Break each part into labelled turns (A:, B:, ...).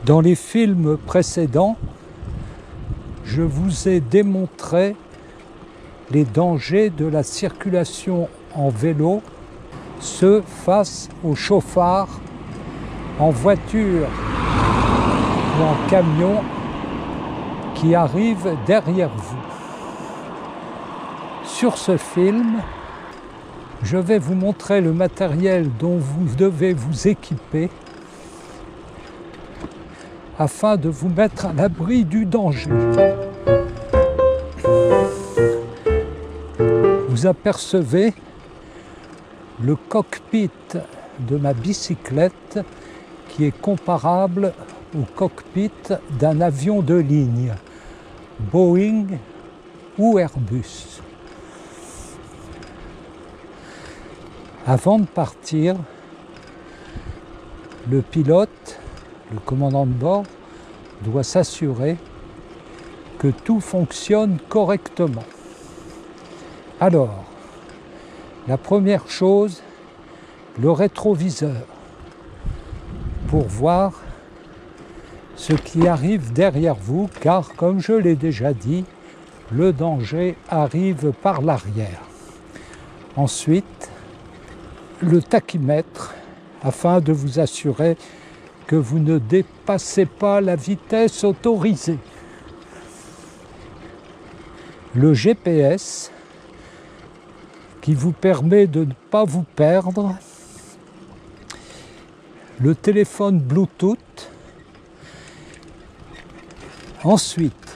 A: Dans les films précédents, je vous ai démontré les dangers de la circulation en vélo, ceux face aux chauffards, en voiture ou en camion qui arrivent derrière vous. Sur ce film, je vais vous montrer le matériel dont vous devez vous équiper afin de vous mettre à l'abri du danger. Vous apercevez le cockpit de ma bicyclette qui est comparable au cockpit d'un avion de ligne, Boeing ou Airbus. Avant de partir, le pilote, le commandant de bord, doit s'assurer que tout fonctionne correctement. Alors, la première chose, le rétroviseur, pour voir ce qui arrive derrière vous, car comme je l'ai déjà dit, le danger arrive par l'arrière. Ensuite, le tachymètre, afin de vous assurer que vous ne dépassez pas la vitesse autorisée. Le GPS, qui vous permet de ne pas vous perdre. Le téléphone Bluetooth. Ensuite,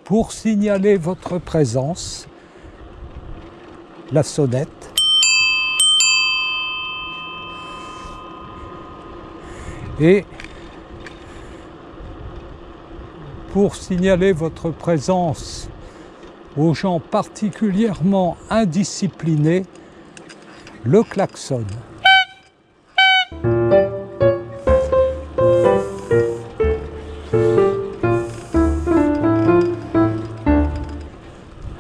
A: pour signaler votre présence, la sonnette. Et pour signaler votre présence aux gens particulièrement indisciplinés, le klaxon.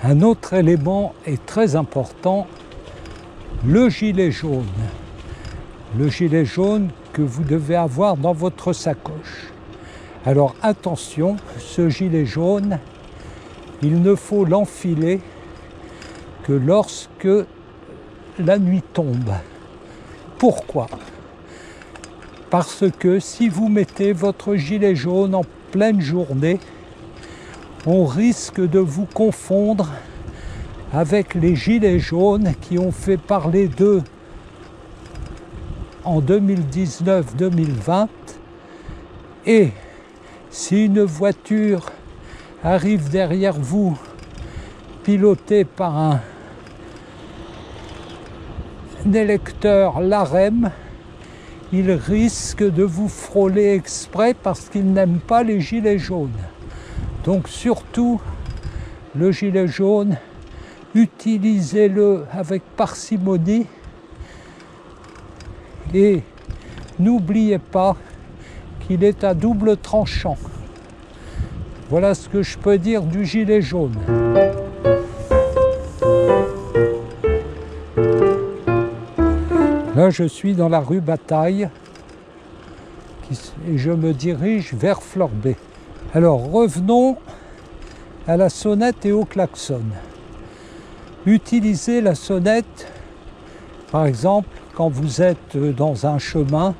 A: Un autre élément est très important, le gilet jaune. Le gilet jaune que vous devez avoir dans votre sacoche. Alors attention, ce gilet jaune, il ne faut l'enfiler que lorsque la nuit tombe. Pourquoi ? Parce que si vous mettez votre gilet jaune en pleine journée, on risque de vous confondre avec les gilets jaunes qui ont fait parler d'eux en 2019-2020. Et si une voiture arrive derrière vous, pilotée par un électeur LAREM, il risque de vous frôler exprès parce qu'il n'aime pas les gilets jaunes. Donc surtout, le gilet jaune, utilisez-le avec parcimonie et n'oubliez pas qu'il est à double tranchant. Voilà ce que je peux dire du gilet jaune. Là, je suis dans la rue Bataille et je me dirige vers Fleurbet. Alors, revenons à la sonnette et au klaxon. Utilisez la sonnette, par exemple, quand vous êtes dans un chemin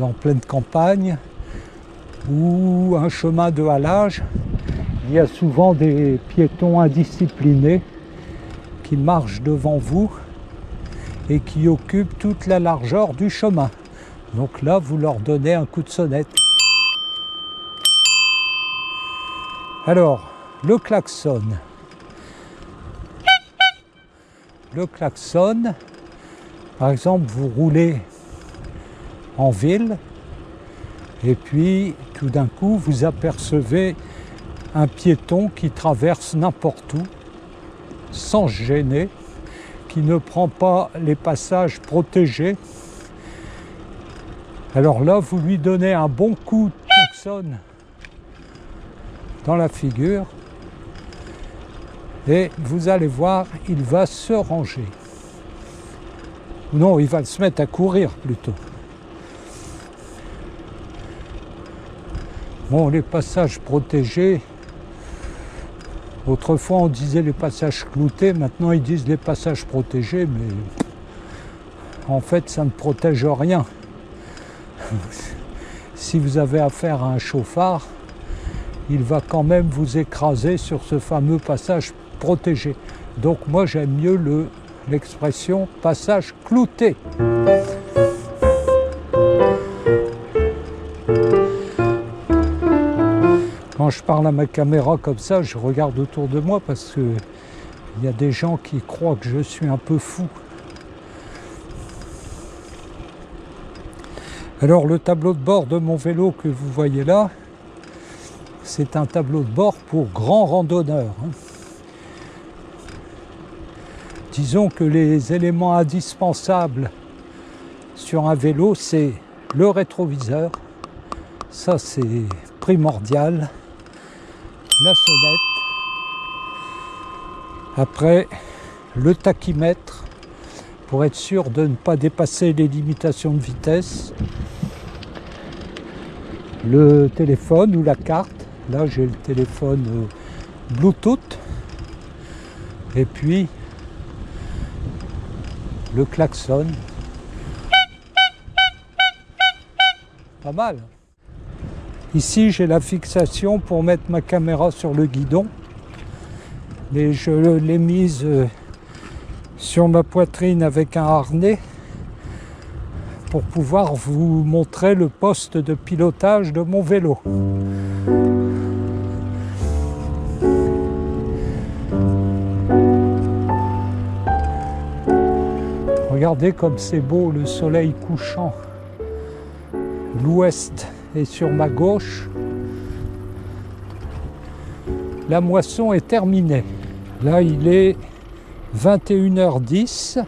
A: en pleine campagne ou un chemin de halage. Il y a souvent des piétons indisciplinés qui marchent devant vous et qui occupent toute la largeur du chemin. Donc là, vous leur donnez un coup de sonnette. Alors, le klaxon. Le klaxon, par exemple, vous roulez en ville et puis tout d'un coup, vous apercevez un piéton qui traverse n'importe où, sans se gêner, qui ne prend pas les passages protégés. Alors là, vous lui donnez un bon coup de klaxon dans la figure et vous allez voir, il va se ranger. Non, il va se mettre à courir plutôt. Bon, les passages protégés. Autrefois, on disait les passages cloutés. Maintenant, ils disent les passages protégés. Mais en fait, ça ne protège rien. Si vous avez affaire à un chauffard, il va quand même vous écraser sur ce fameux passage protégé. Donc moi, j'aime mieux l'expression passage clouté. Quand je parle à ma caméra comme ça, je regarde autour de moi parce qu'il y a des gens qui croient que je suis un peu fou. Alors le tableau de bord de mon vélo que vous voyez là, c'est un tableau de bord pour grands randonneurs. Disons que les éléments indispensables sur un vélo, c'est le rétroviseur, ça c'est primordial, la sonnette, après le tachymètre pour être sûr de ne pas dépasser les limitations de vitesse, le téléphone ou la carte, là j'ai le téléphone Bluetooth, et puis le klaxon. Pas mal. Ici j'ai la fixation pour mettre ma caméra sur le guidon, mais je l'ai mise sur ma poitrine avec un harnais pour pouvoir vous montrer le poste de pilotage de mon vélo. Regardez comme c'est beau, le soleil couchant. L'ouest est sur ma gauche. La moisson est terminée. Là, il est 21h10.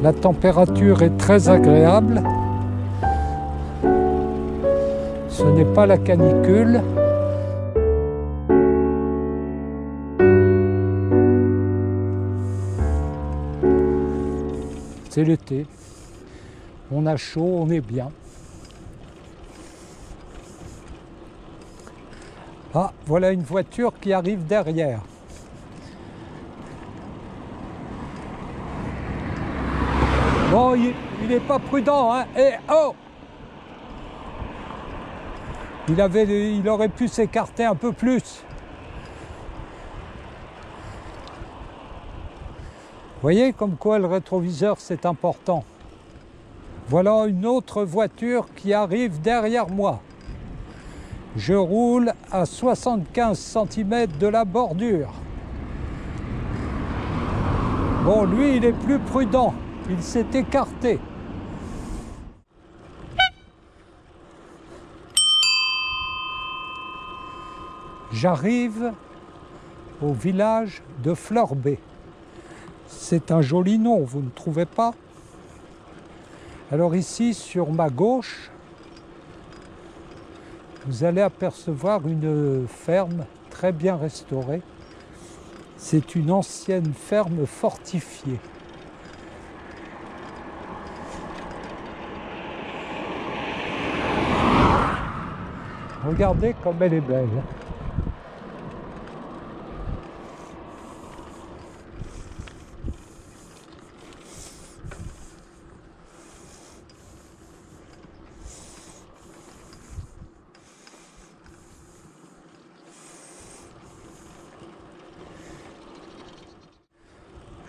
A: La température est très agréable. Ce n'est pas la canicule. C'est l'été. On a chaud, on est bien. Ah, voilà une voiture qui arrive derrière. Bon, il n'est pas prudent, hein. Et oh! Il aurait pu s'écarter un peu plus. Vous voyez comme quoi le rétroviseur c'est important. Voilà une autre voiture qui arrive derrière moi. Je roule à 75 cm de la bordure. Bon, lui il est plus prudent. Il s'est écarté. J'arrive au village de Fleurbaix. C'est un joli nom, vous ne trouvez pas? Alors ici, sur ma gauche, vous allez apercevoir une ferme très bien restaurée. C'est une ancienne ferme fortifiée. Regardez comme elle est belle.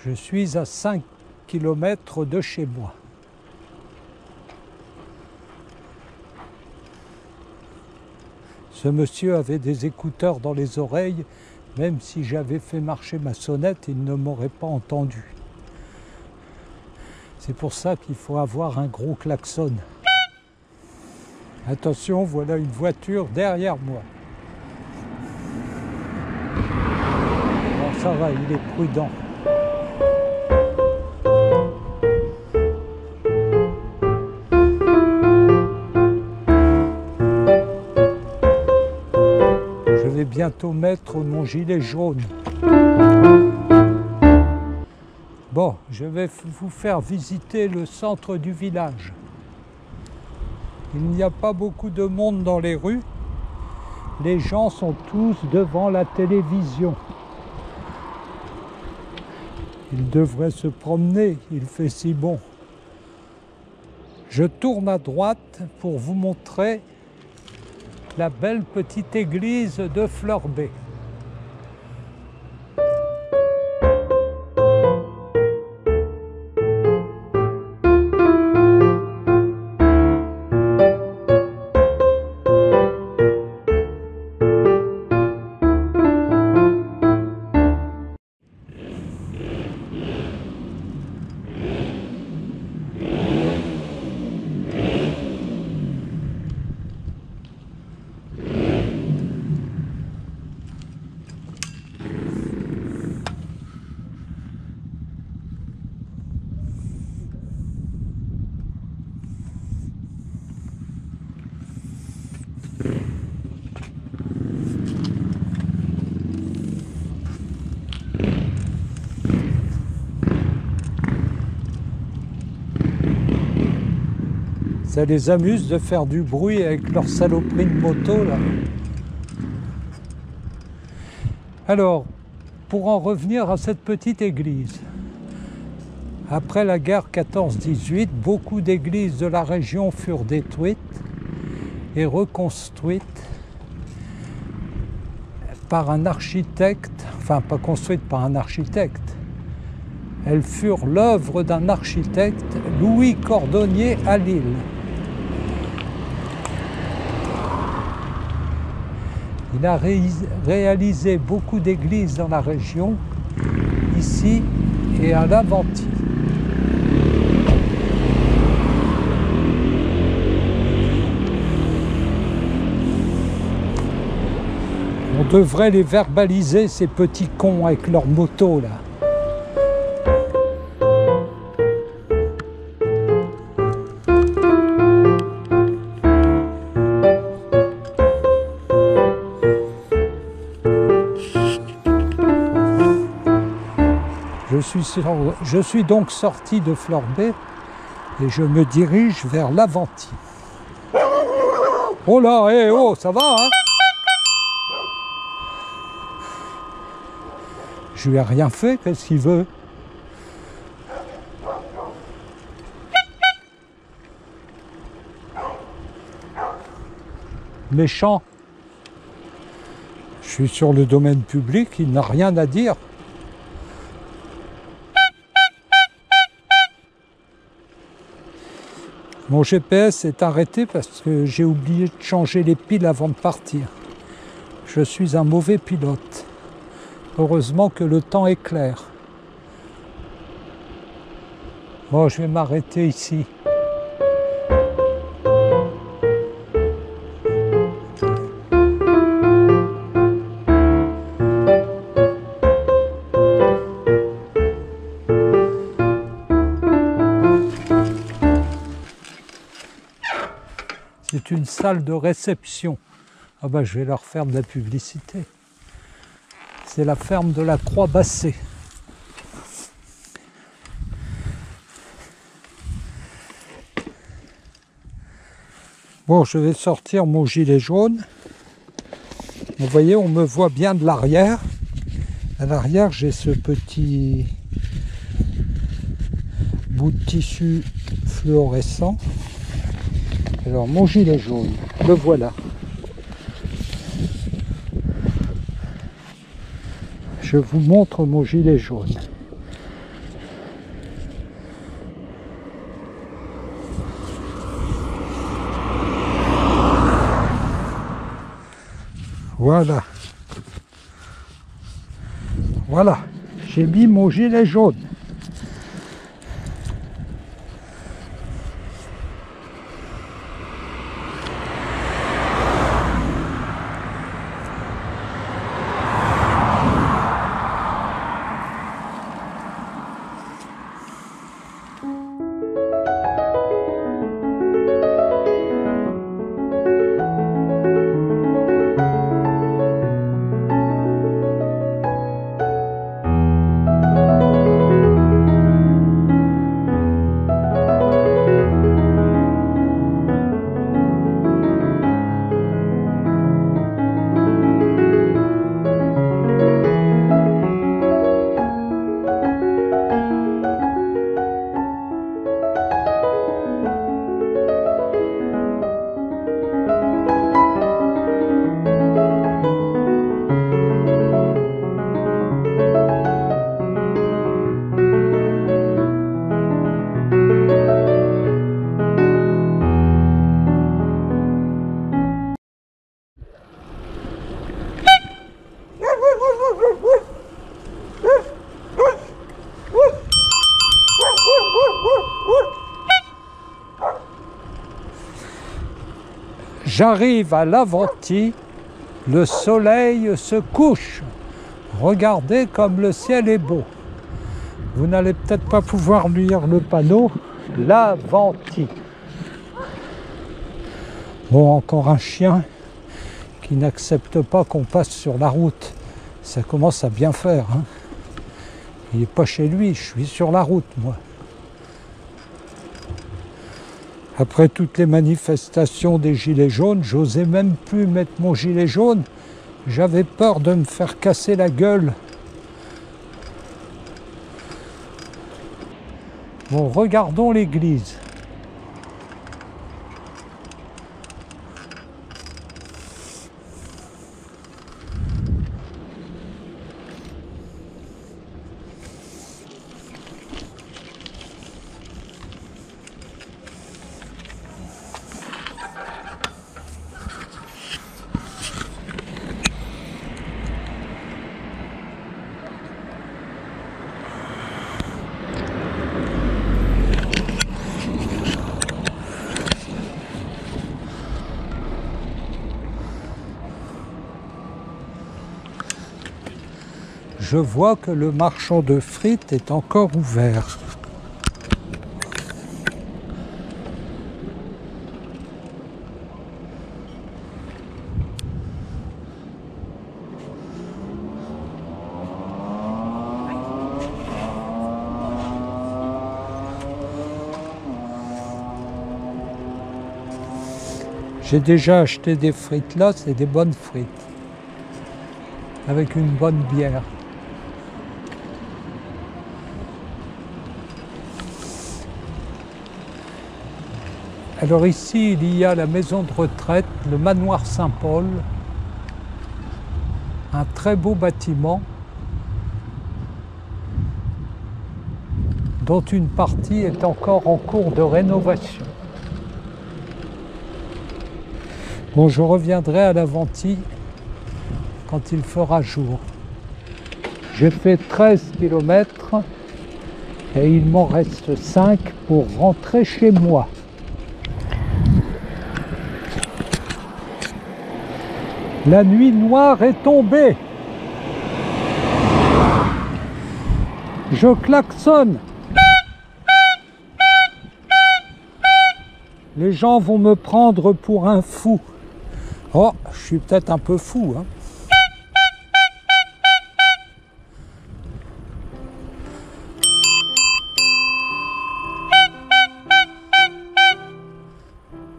A: Je suis à 5 km de chez moi. Ce monsieur avait des écouteurs dans les oreilles, même si j'avais fait marcher ma sonnette, il ne m'aurait pas entendu. C'est pour ça qu'il faut avoir un gros klaxon. Attention, voilà une voiture derrière moi. Bon, ça va, il est prudent. Je vais bientôt mettre mon gilet jaune. Bon, je vais vous faire visiter le centre du village. Il n'y a pas beaucoup de monde dans les rues. Les gens sont tous devant la télévision. Ils devraient se promener, il fait si bon. Je tourne à droite pour vous montrer la belle petite église de Fleurbaix. Ça les amuse de faire du bruit avec leur saloperie de moto là. Alors, pour en revenir à cette petite église, après la guerre 14-18, beaucoup d'églises de la région furent détruites et reconstruites par un architecte, enfin pas construites par un architecte, elles furent l'œuvre d'un architecte, Louis Cordonnier à Lille. Il a réalisé beaucoup d'églises dans la région, ici et à l'Aventie. On devrait les verbaliser, ces petits cons avec leurs motos là. Je suis donc sorti de Fleurbaix et je me dirige vers l'Aventie. Oh là, hé, oh, ça va, hein? Je lui ai rien fait, qu'est-ce qu'il veut? Méchant. Je suis sur le domaine public, il n'a rien à dire. Mon GPS est arrêté parce que j'ai oublié de changer les piles avant de partir. Je suis un mauvais pilote. Heureusement que le temps est clair. Bon, je vais m'arrêter ici. C'est une salle de réception. Ah ben, je vais leur faire de la publicité. C'est la ferme de la Croix-Bassée. Bon, je vais sortir mon gilet jaune. Vous voyez, on me voit bien de l'arrière. À l'arrière, j'ai ce petit bout de tissu fluorescent. Alors, mon gilet jaune, le voilà. Je vous montre mon gilet jaune. Voilà. Voilà. J'ai mis mon gilet jaune. J'arrive à l'Aventie, le soleil se couche. Regardez comme le ciel est beau. Vous n'allez peut-être pas pouvoir lire le panneau, l'Aventie. Bon, encore un chien qui n'accepte pas qu'on passe sur la route. Ça commence à bien faire, hein. Il n'est pas chez lui, je suis sur la route, moi. Après toutes les manifestations des gilets jaunes, j'osais même plus mettre mon gilet jaune. J'avais peur de me faire casser la gueule. Bon, regardons l'église. Je vois que le marchand de frites est encore ouvert. J'ai déjà acheté des frites là, c'est des bonnes frites. Avec une bonne bière. Alors ici, il y a la maison de retraite, le manoir Saint-Paul, un très beau bâtiment dont une partie est encore en cours de rénovation. Bon, je reviendrai à l'Aventie quand il fera jour. J'ai fait 13 km et il m'en reste 5 pour rentrer chez moi. La nuit noire est tombée. Je klaxonne. Les gens vont me prendre pour un fou. Oh, je suis peut-être un peu fou, hein.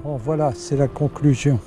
A: Bon, voilà, c'est la conclusion.